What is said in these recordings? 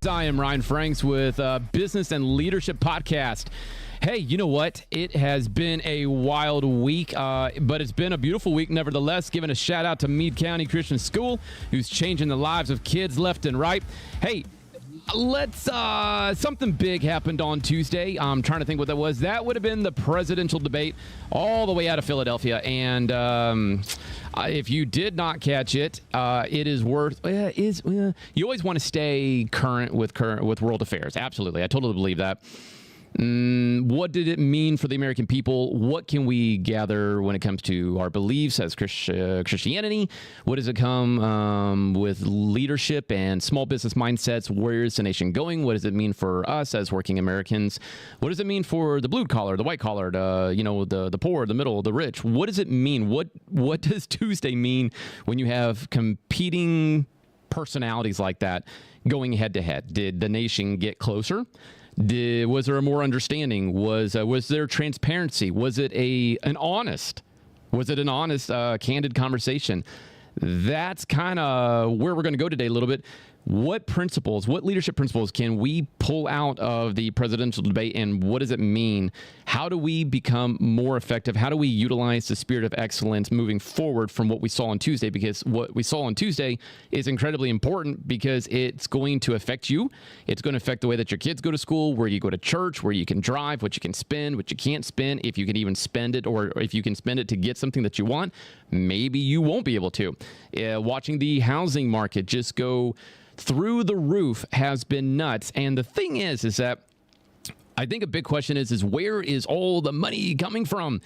I am Ryan Franks with Business and Leadership Podcast. Hey, you know what? It has been a wild week, but it's been a beautiful week nevertheless. Giving a shout out to Meade County Christian School, who's changing the lives of kids left and right. Hey, something big happened on Tuesday. I'm trying to think what that was. That would have been the presidential debate all the way out of Philadelphia. And if you did not catch it, it is worth, you always want to stay current with world affairs. Absolutely. I totally believe that. What did it mean for the American people? What can we gather when it comes to our beliefs as Christianity? What does it come with leadership and small business mindsets? Where is the nation going? What does it mean for us as working Americans? What does it mean for the blue collar, the white collar, the poor, the middle, the rich? What does it mean? What does Tuesday mean when you have competing personalities like that going head to head? Did the nation get closer? Was there a more understanding? Was there transparency? Was it an honest, candid conversation? That's kind of where we're going to go today a little bit. What leadership principles can we pull out of the presidential debate, and what does it mean? How do we become more effective? How do we utilize the spirit of excellence moving forward from what we saw on Tuesday? Because what we saw on Tuesday is incredibly important because it's going to affect you. It's going to affect the way that your kids go to school, where you go to church, where you can drive, what you can spend, what you can't spend, if you can even spend it, or if you can spend it to get something that you want. Maybe you won't be able to. Watching the housing market just go through the roof has been nuts. And the thing is that I think a big question is where is all the money coming from?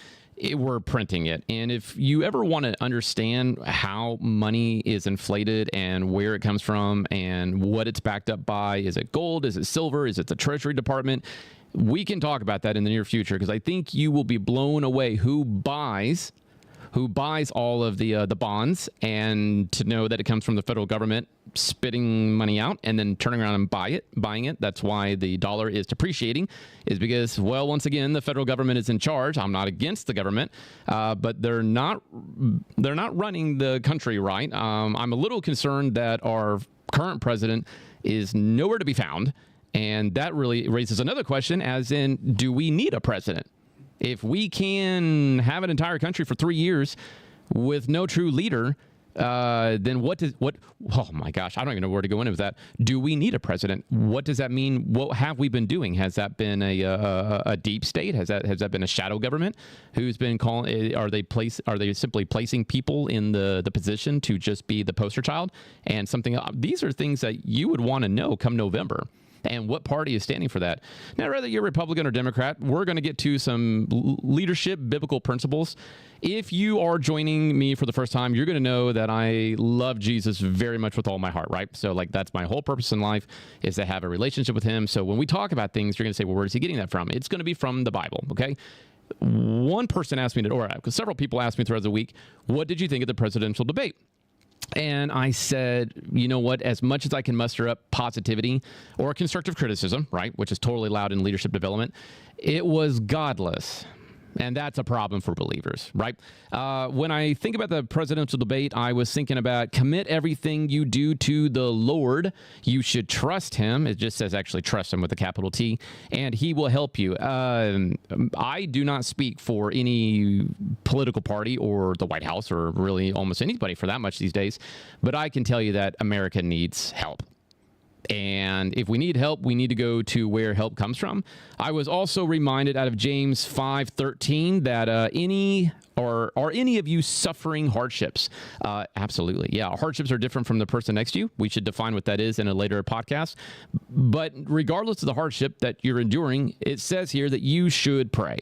We're printing it. And if you ever want to understand how money is inflated and where it comes from and what it's backed up by, is it gold? Is it silver? Is it the Treasury Department? We can talk about that in the near future, because I think you will be blown away who buys all of the bonds, and to know that it comes from the federal government spitting money out and then turning around and buying it. That's why the dollar is depreciating, is because, well, once again, the federal government is in charge. I'm not against the government, but they're not running the country right. I'm a little concerned that our current president is nowhere to be found, and that really raises another question, as in, do we need a president? If we can have an entire country for 3 years with no true leader, then oh my gosh, I don't even know where to go in with that. Do we need a president? What does that mean? What have we been doing? Has that been a deep state? Has that been a shadow government who's been calling? Are they simply placing people in the position to just be the poster child and something? These are things that you would want to know come November. And what party is standing for that? Now, whether you're Republican or Democrat, we're going to get to some leadership, biblical principles. If you are joining me for the first time, you're going to know that I love Jesus very much with all my heart, right? So, that's my whole purpose in life, is to have a relationship with him. So when we talk about things, you're going to say, well, where is he getting that from? It's going to be from the Bible, okay? One person asked me, because several people asked me throughout the week, what did you think of the presidential debate? And I said, you know what, as much as I can muster up positivity or constructive criticism, right, which is totally allowed in leadership development, it was godless. And that's a problem for believers, right? When I think about the presidential debate, I was thinking about commit everything you do to the Lord. You should trust him. It just says actually trust him with a capital T, and he will help you. I do not speak for any political party or the White House or really almost anybody for that much these days, but I can tell you that America needs help. And if we need help, we need to go to where help comes from. I was also reminded out of James 5:13 that are any of you suffering hardships? Absolutely. Yeah, hardships are different from the person next to you. We should define what that is in a later podcast. But regardless of the hardship that you're enduring, it says here that you should pray.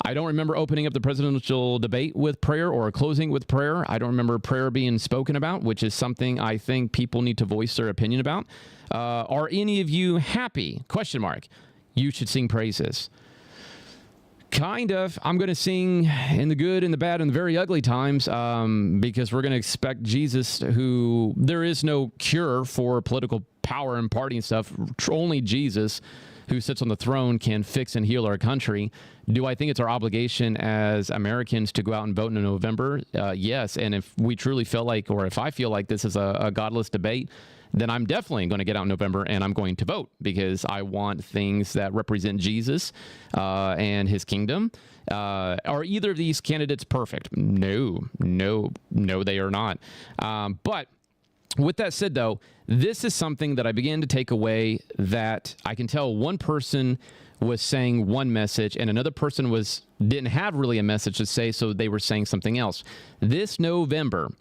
I don't remember opening up the presidential debate with prayer or closing with prayer. I don't remember prayer being spoken about, which is something I think people need to voice their opinion about. Are any of you happy? ? You should sing praises. Kind of. I'm going to sing in the good and the bad and the very ugly times, because we're going to expect Jesus, who there is no cure for political power and party and stuff. Only Jesus, who sits on the throne, can fix and heal our country. Do I think it's our obligation as Americans to go out and vote in November? Yes. And if we truly feel like, or if I feel like this is a godless debate, then I'm definitely going to get out in November and I'm going to vote because I want things that represent Jesus and his kingdom. Are either of these candidates perfect? No, they are not. But with that said, though, this is something that I began to take away, that I can tell one person was saying one message and another person didn't have really a message to say, so they were saying something else. This November,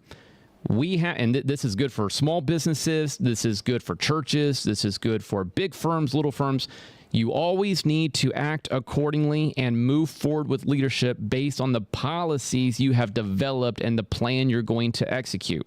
we have, and this is good for small businesses, this is good for churches, this is good for big firms, little firms. You always need to act accordingly and move forward with leadership based on the policies you have developed and the plan you're going to execute.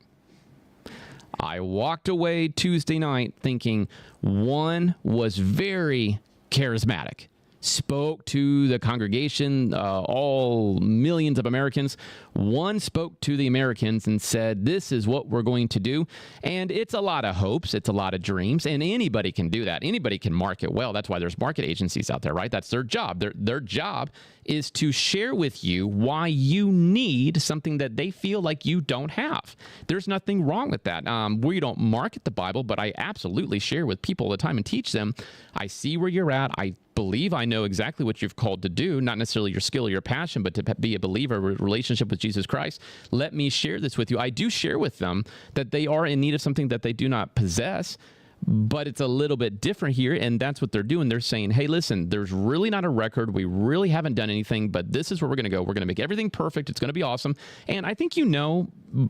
I walked away Tuesday night thinking one was very charismatic, spoke to the congregation, all millions of Americans. One spoke to the Americans and said, this is what we're going to do. And it's a lot of hopes. It's a lot of dreams. And anybody can do that. Anybody can market well. That's why there's market agencies out there, right? That's their job. Their job is to share with you why you need something that they feel like you don't have. There's nothing wrong with that. We don't market the Bible, but I absolutely share with people all the time and teach them. I see where you're at. I believe I know exactly what you've called to do, not necessarily your skill or your passion, but to be a believer, a relationship with Jesus Christ. Let me share this with you. I do share with them that they are in need of something that they do not possess, but it's a little bit different here, and that's what they're doing. They're saying, hey, listen, there's really not a record. We really haven't done anything, but this is where we're going to go. We're going to make everything perfect. It's going to be awesome. And I think you know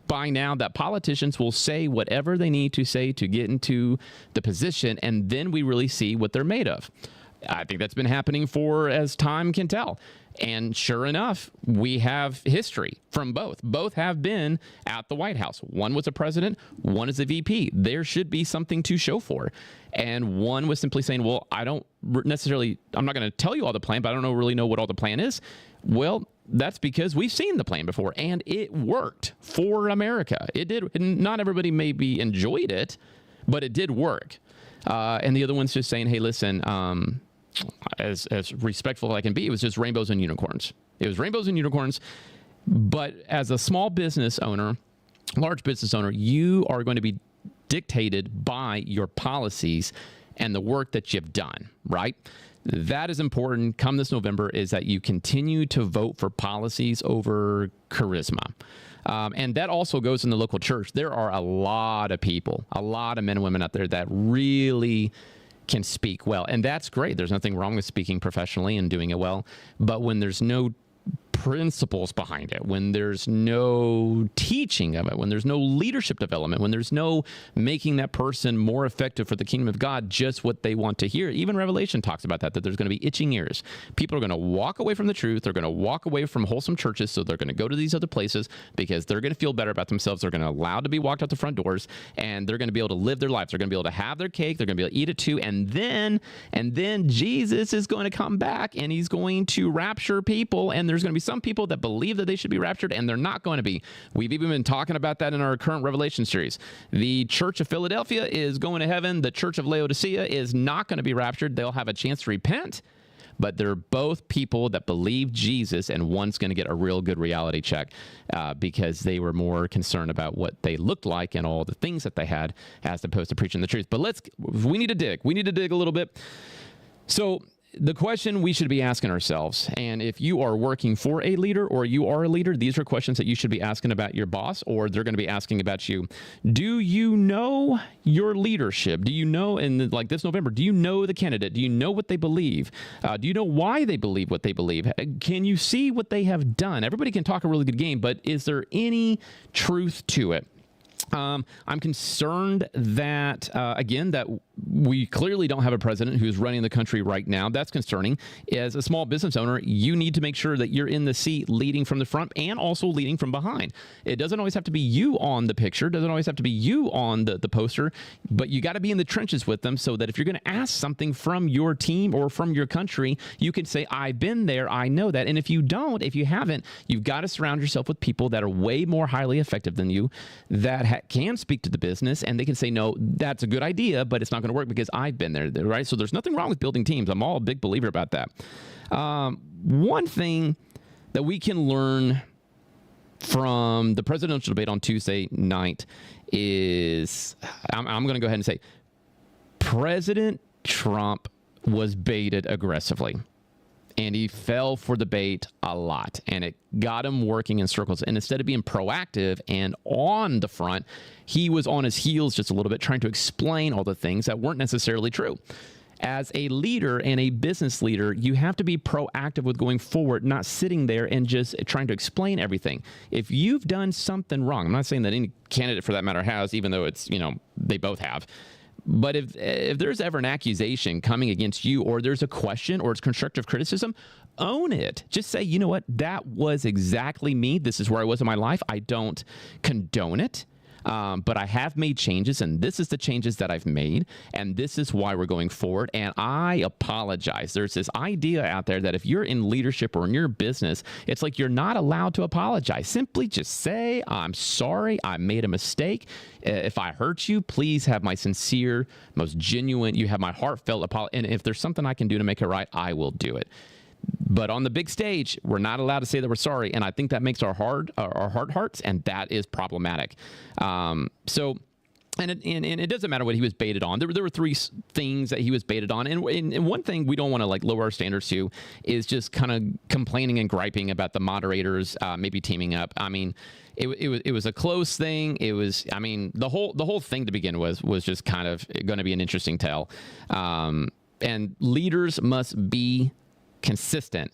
by now that politicians will say whatever they need to say to get into the position, and then we really see what they're made of. I think that's been happening for as time can tell. And sure enough, we have history from both. Both have been at the White House. One was a president, one is a VP. There should be something to show for. And one was simply saying, well, I'm not going to tell you all the plan, but I don't really know what all the plan is. Well, that's because we've seen the plan before, and it worked for America. It did. Not everybody maybe enjoyed it, but it did work. And the other one's just saying, hey, listen, as respectful as I can be, it was just rainbows and unicorns. It was rainbows and unicorns. But as a small business owner, large business owner, you are going to be dictated by your policies and the work that you've done, right? That is important. Come this November is that you continue to vote for policies over charisma. And that also goes in the local church. There are a lot of people, a lot of men and women out there that really can speak well. And that's great. There's nothing wrong with speaking professionally and doing it well. But when there's no principles behind it, when there's no teaching of it, when there's no leadership development, when there's no making that person more effective for the kingdom of God, just what they want to hear. Even Revelation talks about that there's going to be itching ears. People are going to walk away from the truth. They're going to walk away from wholesome churches. So they're going to go to these other places because they're going to feel better about themselves. They're going to allow to be walked out the front doors, and they're going to be able to live their lives. They're going to be able to have their cake. They're going to be able to eat it too. And then Jesus is going to come back and he's going to rapture people. And there's going to be some people that believe that they should be raptured, and they're not going to be. We've even been talking about that in our current Revelation series. The Church of Philadelphia is going to heaven. The Church of Laodicea is not going to be raptured. They'll have a chance to repent, but they're both people that believe Jesus, and one's going to get a real good reality check because they were more concerned about what they looked like and all the things that they had as opposed to preaching the truth. But we need to dig. We need to dig a little bit. So the question we should be asking ourselves, and if you are working for a leader or you are a leader, these are questions that you should be asking about your boss, or they're going to be asking about you. Do you know your leadership? Do you know, in like this November, do you know the candidate? Do you know what they believe? Do you know why they believe what they believe? Can you see what they have done? Everybody can talk a really good game, but is there any truth to it? I'm concerned that, again, that we clearly don't have a president who's running the country right now. That's concerning. As a small business owner, you need to make sure that you're in the seat leading from the front and also leading from behind. It doesn't always have to be you on the picture. It doesn't always have to be you on the poster, but you got to be in the trenches with them so that if you're going to ask something from your team or from your country, you can say, I've been there, I know that. And if you haven't, you've got to surround yourself with people that are way more highly effective than you, that can speak to the business, and they can say, no, that's a good idea, but it's not going to work because I've been there, right? So there's nothing wrong with building teams. I'm all a big believer about that. One thing that we can learn from the presidential debate on Tuesday night is I'm going to go ahead and say President Trump was baited aggressively. And he fell for the bait a lot, and it got him working in circles. And instead of being proactive and on the front, he was on his heels just a little bit, trying to explain all the things that weren't necessarily true. As a leader and a business leader, you have to be proactive with going forward, not sitting there and just trying to explain everything. If you've done something wrong, I'm not saying that any candidate for that matter has, even though it's, they both have. But if there's ever an accusation coming against you, or there's a question or it's constructive criticism, own it. Just say, you know what, that was exactly me. This is where I was in my life. I don't condone it. But I have made changes, and this is the changes that I've made, and this is why we're going forward, and I apologize. There's this idea out there that if you're in leadership or in your business, it's like you're not allowed to apologize. Simply just say, I'm sorry, I made a mistake. If I hurt you, please have my sincere, most genuine, you have my heartfelt apology, and if there's something I can do to make it right, I will do it. But on the big stage, we're not allowed to say that we're sorry, and I think that makes our heart hurts, and that is problematic. And it doesn't matter what he was baited on. There were three things that he was baited on, and one thing we don't want to lower our standards to is just kind of complaining and griping about the moderators maybe teaming up. I mean, it was a close thing. It was, the whole thing to begin with was just kind of going to be an interesting tale. And leaders must be consistent.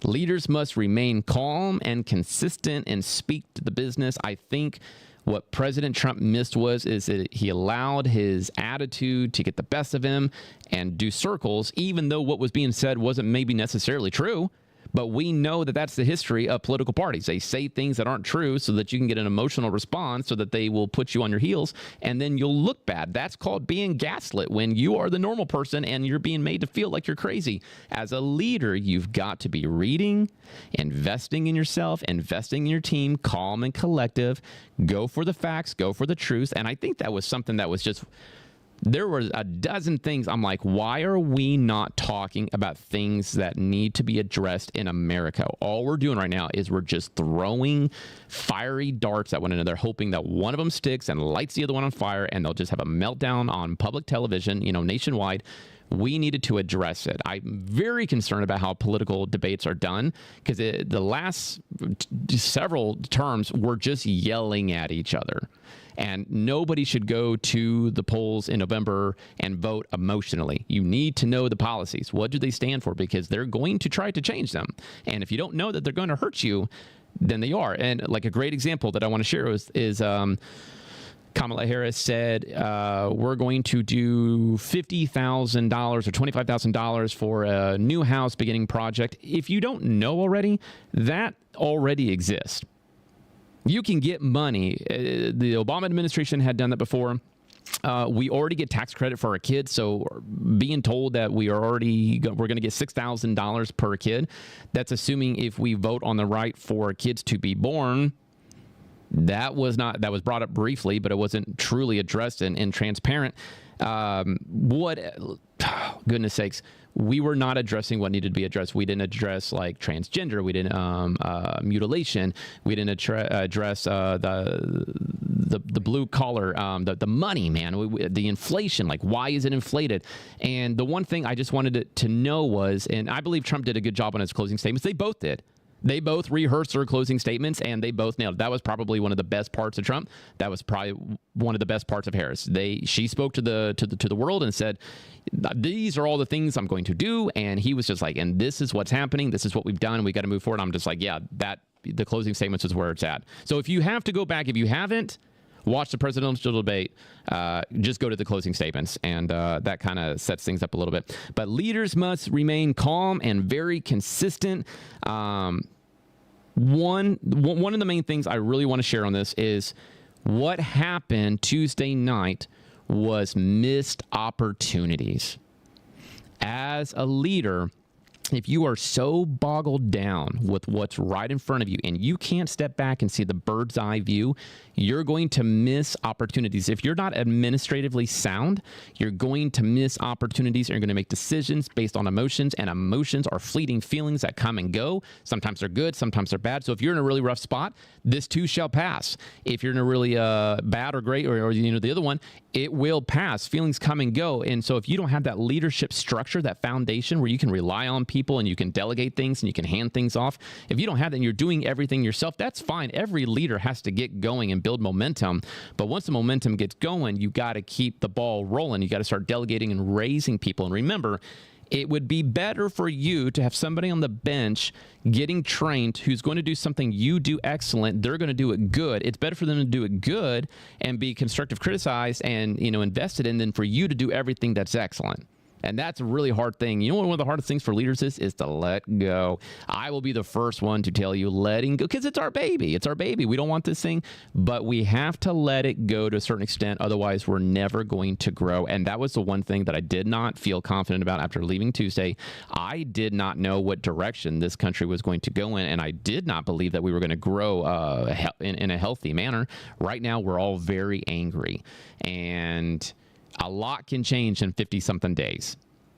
Leaders must remain calm and consistent and speak to the business. I think what President Trump missed is that he allowed his attitude to get the best of him and do circles, even though what was being said wasn't maybe necessarily true. But we know that that's the history of political parties. They say things that aren't true so that you can get an emotional response so that they will put you on your heels, and then you'll look bad. That's called being gaslit, when you are the normal person and you're being made to feel like you're crazy. As a leader, you've got to be reading, investing in yourself, investing in your team, calm and collective. Go for the facts, go for the truth. And I think that was something that was just... There were a dozen things. I'm like, why are we not talking about things that need to be addressed in America? All we're doing right now is we're just throwing fiery darts at one another, hoping that one of them sticks and lights the other one on fire, and they'll just have a meltdown on public television, nationwide. We needed to address it. I'm very concerned about how political debates are done, because the last several terms we're just yelling at each other. And nobody should go to the polls in November and vote emotionally. You need to know the policies. What do they stand for? Because they're going to try to change them. And if you don't know that they're going to hurt you, then they are. And like a great example that I want to share is Kamala Harris said, we're going to do $50,000 or $25,000 for a new house beginning project. If you don't know already, that already exists. You can get money. The Obama administration had done that before. We already get tax credit for our kids, so being told that we're going to get $6,000 per kid, that's assuming if we vote on the right for kids to be born. That was brought up briefly, but it wasn't truly addressed and transparent. Goodness sakes, we were not addressing what needed to be addressed. We didn't address transgender. We didn't mutilation. We didn't address the blue collar, the money, man, the inflation. Why is it inflated? And the one thing I just wanted to know was, and I believe Trump did a good job on his closing statements. They both did. They both rehearsed their closing statements, and they both nailed it. That was probably one of the best parts of Trump. That was probably one of the best parts of Harris. She spoke to the world and said, these are all the things I'm going to do. And he was just like, and this is what's happening. This is what we've done. We got to move forward. I'm just like, yeah, the closing statements is where it's at. So if you have to go back, if you haven't watched the presidential debate, just go to the closing statements, and that kind of sets things up a little bit. But leaders must remain calm and very consistent. One of the main things I really want to share on this is what happened Tuesday night was missed opportunities. As a leader, if you are so boggled down with what's right in front of you and you can't step back and see the bird's eye view, you're going to miss opportunities. If you're not administratively sound, you're going to miss opportunities, and you're going to make decisions based on emotions, and emotions are fleeting feelings that come and go. Sometimes they're good, sometimes they're bad. So if you're in a really rough spot, this too shall pass. If you're in a really bad or great, or the other one, it will pass. Feelings come and go. And so if you don't have that leadership structure, that foundation where you can rely on people and you can delegate things and you can hand things off, if you don't have that and you're doing everything yourself, that's fine. Every leader has to get going and build momentum. But once the momentum gets going, you got to keep the ball rolling. You got to start delegating and raising people. And remember, it would be better for you to have somebody on the bench getting trained who's going to do something you do excellent. They're going to do it good. It's better for them to do it good and be constructive criticized and, invested in than for you to do everything that's excellent. And that's a really hard thing. You know what one of the hardest things for leaders is to let go. I will be the first one to tell you letting go, because it's our baby. It's our baby. We don't want this thing, but we have to let it go to a certain extent. Otherwise, we're never going to grow. And that was the one thing that I did not feel confident about after leaving Tuesday. I did not know what direction this country was going to go in, and I did not believe that we were going to grow in a healthy manner. Right now, we're all very angry, and a lot can change in 50-something days.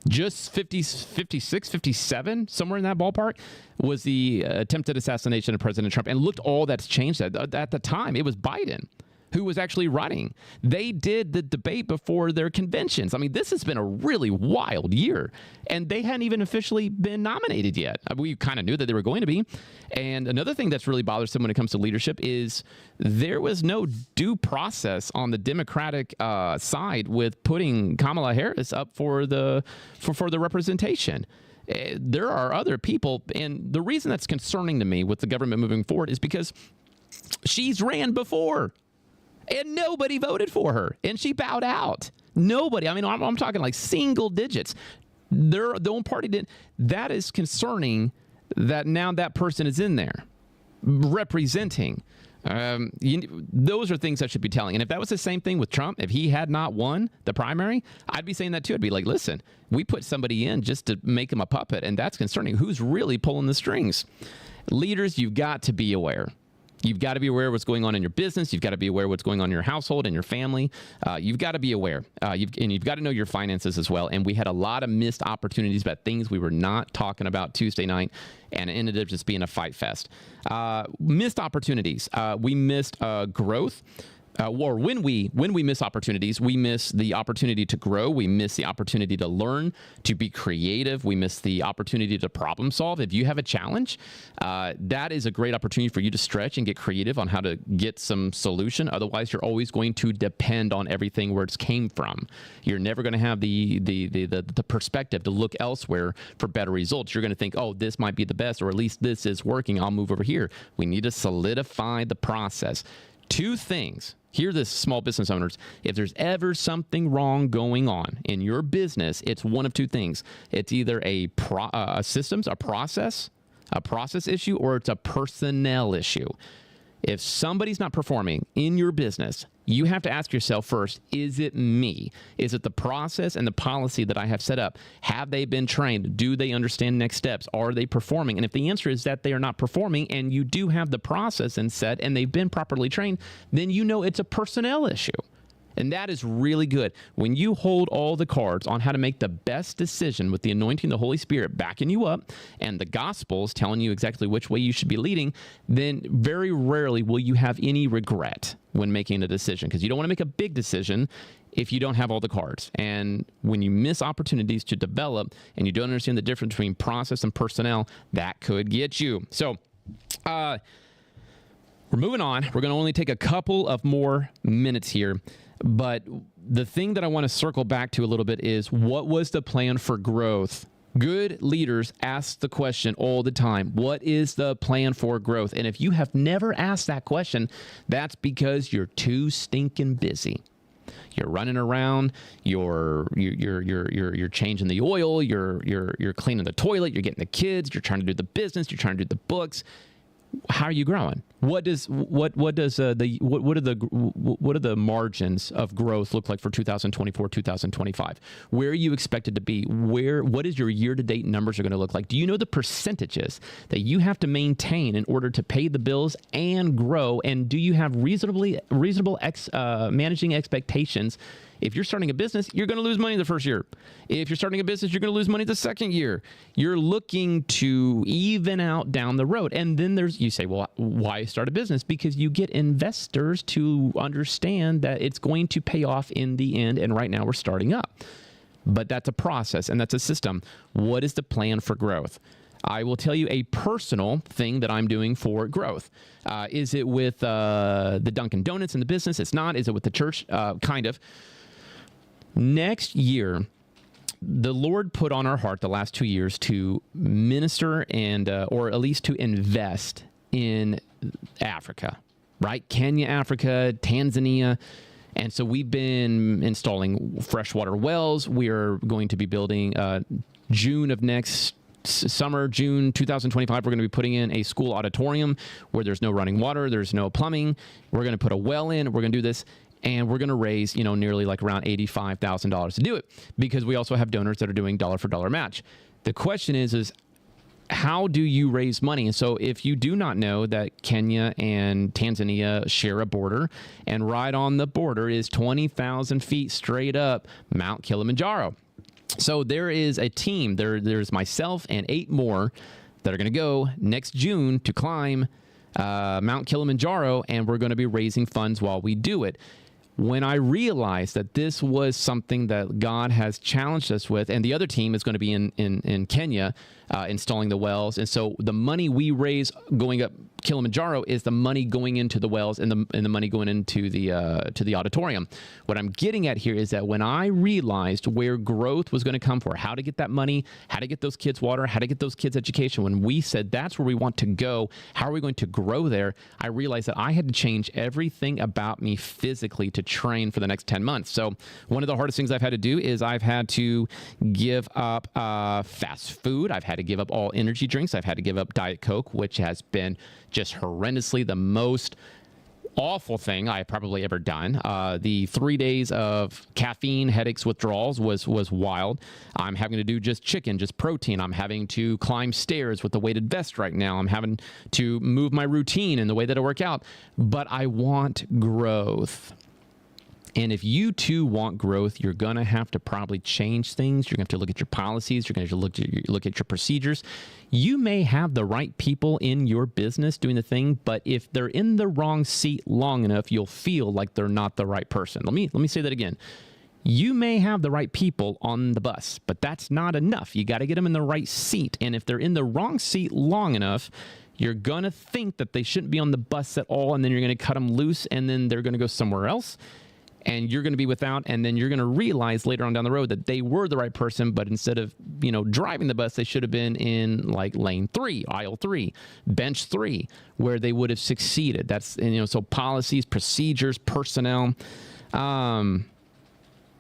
Just 56, 57, somewhere in that ballpark, was the attempted assassination of President Trump. And looked all that's changed. At the time, it was Biden who was actually running. They did the debate before their conventions. I mean, this has been a really wild year, and they hadn't even officially been nominated yet. We kind of knew that they were going to be. And another thing that's really bothersome when it comes to leadership is there was no due process on the Democratic side with putting Kamala Harris up for the representation. There are other people, and the reason that's concerning to me with the government moving forward is because she's ran before. And nobody voted for her, and she bowed out. Nobody. I mean, I'm talking like single digits. The own party didn't. That is concerning. That now that person is in there representing. Those are things I should be telling. And if that was the same thing with Trump, if he had not won the primary, I'd be saying that too. I'd be like, listen, we put somebody in just to make him a puppet, and that's concerning. Who's really pulling the strings? Leaders, you've got to be aware. You've got to be aware of what's going on in your business. You've got to be aware of what's going on in your household and your family. You've got to be aware. You've got to know your finances as well. And we had a lot of missed opportunities about things we were not talking about Tuesday night, and it ended up just being a fight fest. Missed opportunities. We missed growth. Or when we miss opportunities, we miss the opportunity to grow. We miss the opportunity to learn, to be creative. We miss the opportunity to problem solve. If you have a challenge, that is a great opportunity for you to stretch and get creative on how to get some solution. Otherwise, you're always going to depend on everything where it's came from. You're never going to have the perspective to look elsewhere for better results. You're going to think, oh, this might be the best, or at least this is working. I'll move over here. We need to solidify the process. Two things. Hear this, small business owners. If there's ever something wrong going on in your business, it's one of two things. It's either a process issue, or it's a personnel issue. If somebody's not performing in your business, you have to ask yourself first, is it me? Is it the process and the policy that I have set up? Have they been trained? Do they understand next steps? Are they performing? And if the answer is that they are not performing, and you do have the process and set, and they've been properly trained, then you know it's a personnel issue. And that is really good. When you hold all the cards on how to make the best decision with the anointing, the Holy Spirit backing you up, and the Gospels telling you exactly which way you should be leading, then very rarely will you have any regret when making a decision, because you don't want to make a big decision if you don't have all the cards. And when you miss opportunities to develop and you don't understand the difference between process and personnel, that could get you. So, we're moving on. We're going to only take a couple of more minutes here. But the thing that I want to circle back to a little bit is, what was the plan for growth? Good leaders ask the question all the time, what is the plan for growth? And if you have never asked that question, that's because you're too stinking busy. You're running around, you're changing the oil, you're cleaning the toilet, you're getting the kids, you're trying to do the business, you're trying to do the books. how are you growing? What are the margins of growth look like for 2024, 2025? Where are you expected to be? What is your year-to-date numbers are going to look like? Do you know the percentages that you have to maintain in order to pay the bills and grow? And do you have reasonable managing expectations? If you're starting a business, you're going to lose money the first year. If you're starting a business, you're going to lose money the second year. You're looking to even out down the road. And then you say, well, why start a business? Because you get investors to understand that it's going to pay off in the end. And right now we're starting up. But that's a process and that's a system. What is the plan for growth? I will tell you a personal thing that I'm doing for growth. Is it with the Dunkin' Donuts in the business? It's not. Is it with the church? Kind of. Next year, the Lord put on our heart the last 2 years to minister and, or at least to invest in Africa, right? Kenya, Africa, Tanzania. And so we've been installing freshwater wells. We are going to be building June of next summer, June 2025, we're going to be putting in a school auditorium where there's no running water, there's no plumbing. We're going to put a well in. We're going to do this. And we're going to raise, nearly like around $85,000 to do it because we also have donors that are doing dollar for dollar match. The question is how do you raise money? And so if you do not know that Kenya and Tanzania share a border, and right on the border is 20,000 feet straight up Mount Kilimanjaro. So there is a team, there's myself and 8 more that are going to go next June to climb Mount Kilimanjaro, and we're going to be raising funds while we do it. When I realized that this was something that God has challenged us with, and the other team is going to be in Kenya installing the wells, and so the money we raise going up Kilimanjaro is the money going into the wells and the money going into the auditorium. What I'm getting at here is that when I realized where growth was going to come for, how to get that money, how to get those kids water, how to get those kids education, when we said that's where we want to go, how are we going to grow there, I realized that I had to change everything about me physically to train for the next 10 months. So one of the hardest things I've had to do is I've had to give up fast food. I've had to give up all energy drinks. I've had to give up Diet Coke, which has been just horrendously the most awful thing I probably ever done. The 3 days of caffeine, headaches, withdrawals was wild. I'm having to do just chicken, just protein. I'm having to climb stairs with the weighted vest right now. I'm having to move my routine and the way that I work out. But I want growth. And if you too want growth, you're going to have to probably change things. You're going to have to look at your policies. You're going to have to look at your procedures. You may have the right people in your business doing the thing, but if they're in the wrong seat long enough, you'll feel like they're not the right person. Let me say that again. You may have the right people on the bus, but that's not enough. You got to get them in the right seat. And if they're in the wrong seat long enough, you're going to think that they shouldn't be on the bus at all, and then you're going to cut them loose, and then they're going to go somewhere else. And you're going to be without, and then you're going to realize later on down the road that they were the right person, but instead of, driving the bus, they should have been in like lane 3, aisle 3, bench 3, where they would have succeeded. That's, so policies, procedures, personnel.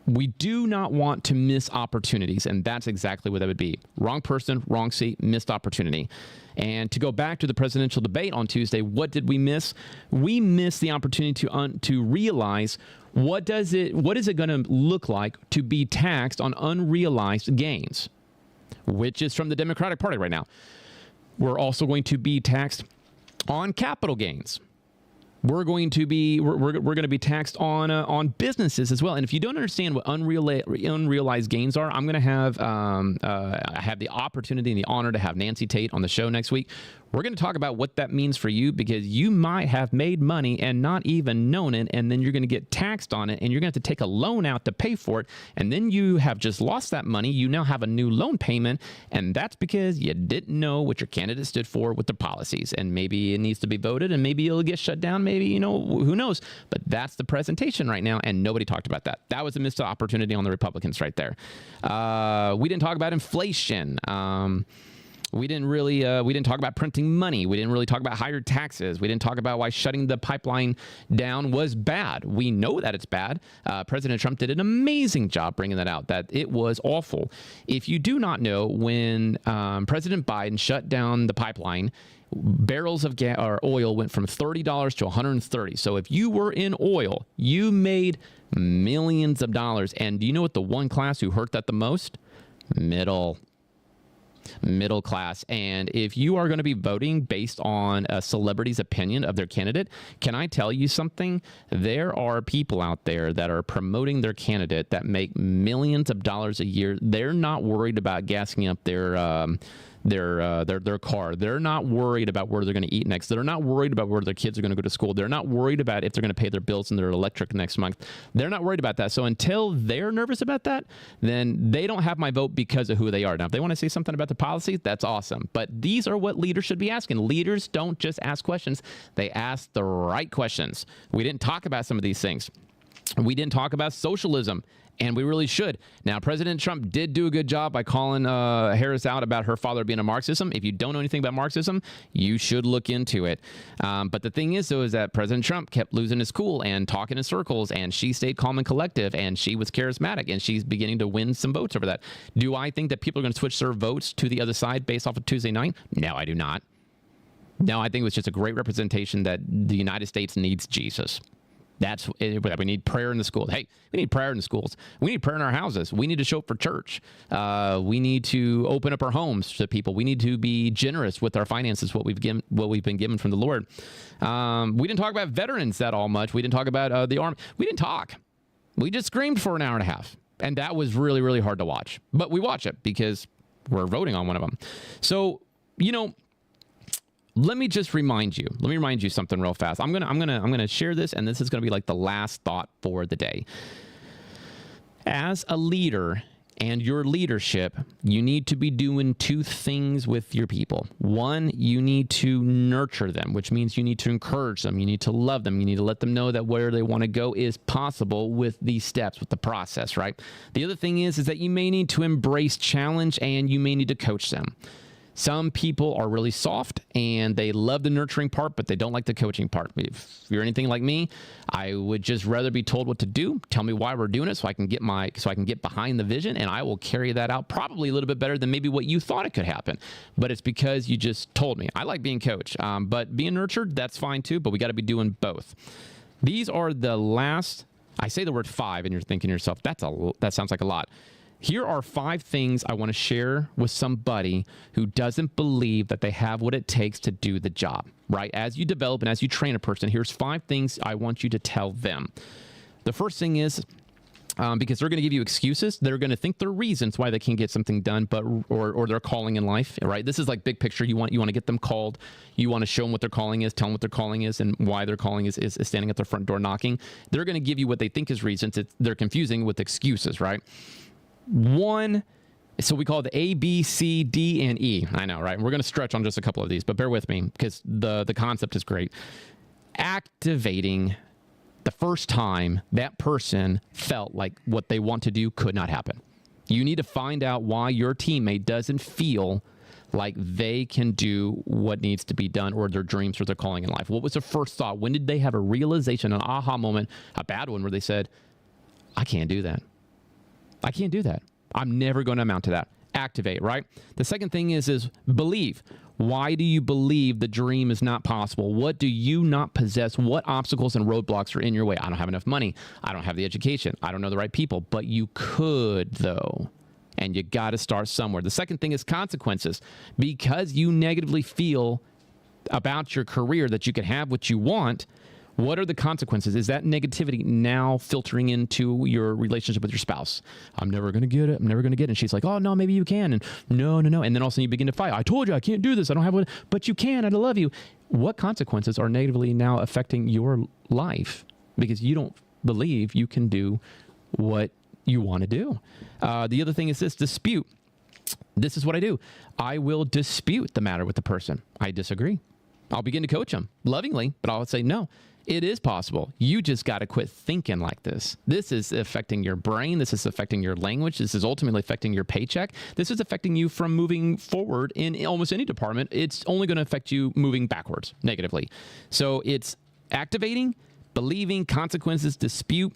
We do not want to miss opportunities, and that's exactly what that would be. Wrong person, wrong seat, missed opportunity. And to go back to the presidential debate on Tuesday, what did we miss? We missed the opportunity to realize what is it going to look like to be taxed on unrealized gains, which is from the Democratic Party right now. We're also going to be taxed on capital gains. We're going to be taxed on businesses as well. And if you don't understand what unrealized gains are, I'm going to have I have the opportunity and the honor to have Nancy Tate on the show next week. We're going to talk about what that means for you, because you might have made money and not even known it, and then you're going to get taxed on it, and you're going to have to take a loan out to pay for it, and then you have just lost that money. You now have a new loan payment, and that's because you didn't know what your candidate stood for with the policies, and maybe it needs to be voted, and maybe it'll get shut down, maybe, who knows, but that's the presentation right now, and nobody talked about that. That was a missed opportunity on the Republicans right there. We didn't talk about inflation. We didn't talk about printing money. We didn't really talk about higher taxes. We didn't talk about why shutting the pipeline down was bad. We know that it's bad. President Trump did an amazing job bringing that out, that it was awful. If you do not know, when President Biden shut down the pipeline, barrels of oil went from $30 to $130. So if you were in oil, you made millions of dollars. And do you know what the one class who hurt that the most? Middle class. And if you are going to be voting based on a celebrity's opinion of their candidate, can I tell you something? There are people out there that are promoting their candidate that make millions of dollars a year. They're not worried about gassing up their car. They're not worried about where they're going to eat next. They're not worried about where their kids are going to go to school. They're not worried about if they're going to pay their bills and their electric next month. They're not worried about that. So until they're nervous about that, then they don't have my vote because of who they are. Now, if they want to say something about the policies, that's awesome. But these are what leaders should be asking. Leaders don't just ask questions. They ask the right questions. We didn't talk about some of these things. We didn't talk about socialism. And we really should. Now, President Trump did do a good job by calling Harris out about her father being a Marxism. If you don't know anything about Marxism, you should look into it. But the thing is, though, is that President Trump kept losing his cool and talking in circles, and she stayed calm and collective, and she was charismatic, and she's beginning to win some votes over that. Do I think that people are going to switch their votes to the other side based off of Tuesday night? No, I do not. No, I think it was just a great representation that the United States needs Jesus. That's we need prayer in the schools. Hey, we need prayer in the schools. We need prayer in our houses. We need to show up for church. We need to open up our homes to people. We need to be generous with our finances, what we've been given from the Lord. We didn't talk about veterans that all much. We didn't talk about the army. We didn't talk. We just screamed for an hour and a half. And that was really, really hard to watch. But we watch it because we're voting on one of them. So, let me just remind you. Let me remind you something real fast. I'm gonna share this, and this is gonna be like the last thought for the day. As a leader and your leadership, you need to be doing two things with your people. One, you need to nurture them, which means you need to encourage them. You need to love them. You need to let them know that where they want to go is possible with these steps, with the process, right? The other thing is that you may need to embrace challenge, and you may need to coach them. Some people are really soft and they love the nurturing part, but they don't like the coaching part. If you're anything like me, I would just rather be told what to do. Tell me why we're doing it so I can get behind the vision, and I will carry that out probably a little bit better than maybe what you thought it could happen. But it's because you just told me. I like being coached, but being nurtured, that's fine too, but we got to be doing both. These are the last, I say the word 5 and you're thinking to yourself, that sounds like a lot. Here are 5 things I want to share with somebody who doesn't believe that they have what it takes to do the job, right? As you develop and as you train a person, here's 5 things I want you to tell them. The first thing is, because they're going to give you excuses, they're going to think they're reasons why they can't get something done, or their calling in life, right? This is like big picture. You want to get them called. You want to show them what their calling is, tell them what their calling is, and why their calling is standing at their front door knocking. They're going to give you what they think is reasons. They're confusing with excuses, right? So we call it the A, B, C, D, and E. I know, right? We're going to stretch on just a couple of these, but bear with me because the concept is great. Activating the first time that person felt like what they want to do could not happen. You need to find out why your teammate doesn't feel like they can do what needs to be done, or their dreams or their calling in life. What was their first thought? When did they have a realization, an aha moment, a bad one, where they said, I can't do that. I can't do that. I'm never going to amount to that. Activate, right? The second thing is believe. Why do you believe the dream is not possible? What do you not possess? What obstacles and roadblocks are in your way? I don't have enough money. I don't have the education. I don't know the right people, but you could though. And you got to start somewhere. The second thing is consequences. Because you negatively feel about your career that you can have what you want, what are the consequences? Is that negativity now filtering into your relationship with your spouse? I'm never going to get it. I'm never going to get it. And she's like, oh, no, maybe you can. And no. And then all of a sudden you begin to fight. I told you I can't do this. I don't have what, but you can. I love you. What consequences are negatively now affecting your life? Because you don't believe you can do what you want to do. The other thing is this: dispute. This is what I do. I will dispute the matter with the person. I disagree. I'll begin to coach them lovingly, but I'll say, no, it is possible. You just got to quit thinking like this. This is affecting your brain. This is affecting your language. This is ultimately affecting your paycheck. This is affecting you from moving forward in almost any department. It's only going to affect you moving backwards negatively. So it's activating, believing, consequences, dispute.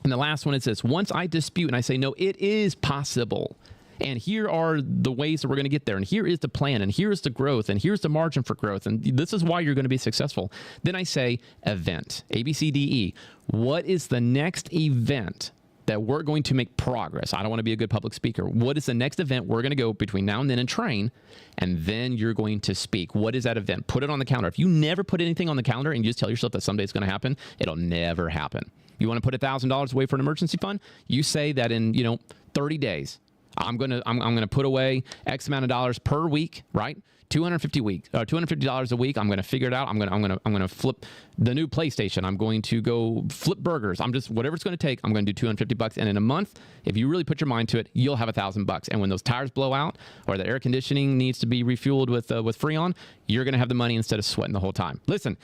And the last one is this: once I dispute and I say, no, it is possible, and here are the ways that we're going to get there, and here is the plan, and here's the growth, and here's the margin for growth, and this is why you're going to be successful. Then I say event, A, B, C, D, E. What is the next event that we're going to make progress? I don't want to be a good public speaker. What is the next event we're going to go between now and then and train, and then you're going to speak? What is that event? Put it on the calendar. If you never put anything on the calendar and you just tell yourself that someday it's going to happen, it'll never happen. You want to put $1,000 away for an emergency fund? You say that in 30 days. I'm gonna put away X amount of dollars per week, right? $250 a week. I'm gonna figure it out. I'm gonna flip the new PlayStation. I'm going to go flip burgers. I'm just whatever it's gonna take. I'm gonna do $250, and in a month, if you really put your mind to it, you'll have $1,000. And when those tires blow out or the air conditioning needs to be refueled with Freon, you're gonna have the money instead of sweating the whole time. Listen.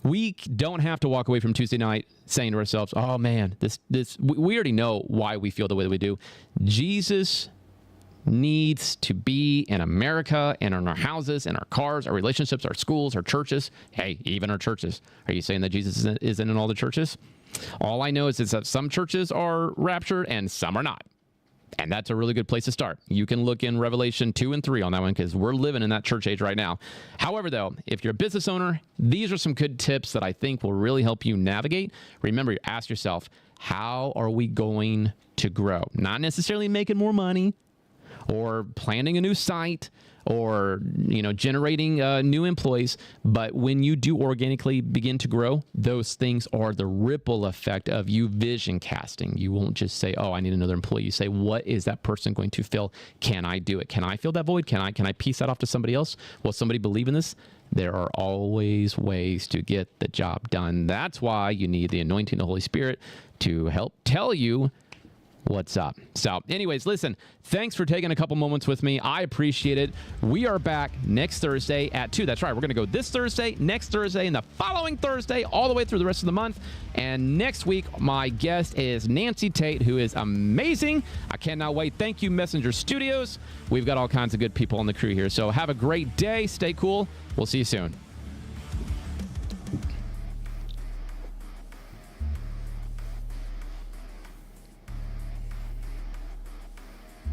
We don't have to walk away from Tuesday night saying to ourselves, oh man, we already know why we feel the way that we do. Jesus needs to be in America and in our houses, in our cars, our relationships, our schools, our churches. Hey, even our churches. Are you saying that Jesus isn't in all the churches? All I know is that some churches are raptured and some are not. And that's a really good place to start. You can look in Revelation 2 and 3 on that one because we're living in that church age right now. However, though, if you're a business owner, these are some good tips that I think will really help you navigate. Remember, ask yourself, how are we going to grow? Not necessarily making more money or planning a new site or generating new employees, but when you do organically begin to grow, those things are the ripple effect of you vision casting. You won't just say, oh, I need another employee. You say, what is that person going to fill? Can I do it? Can I fill that void? Can I piece that off to somebody else? Will somebody believe in this? There are always ways to get the job done. That's why you need the anointing of the Holy Spirit to help tell you what's up. So anyways, listen, thanks for taking a couple moments with me. I appreciate it. We are back next Thursday at 2. That's right. We're going to go this Thursday, next Thursday, and the following Thursday, all the way through the rest of the month. And next week, my guest is Nancy Tate, who is amazing. I cannot wait. Thank you, Messenger Studios. We've got all kinds of good people on the crew here. So have a great day. Stay cool. We'll see you soon.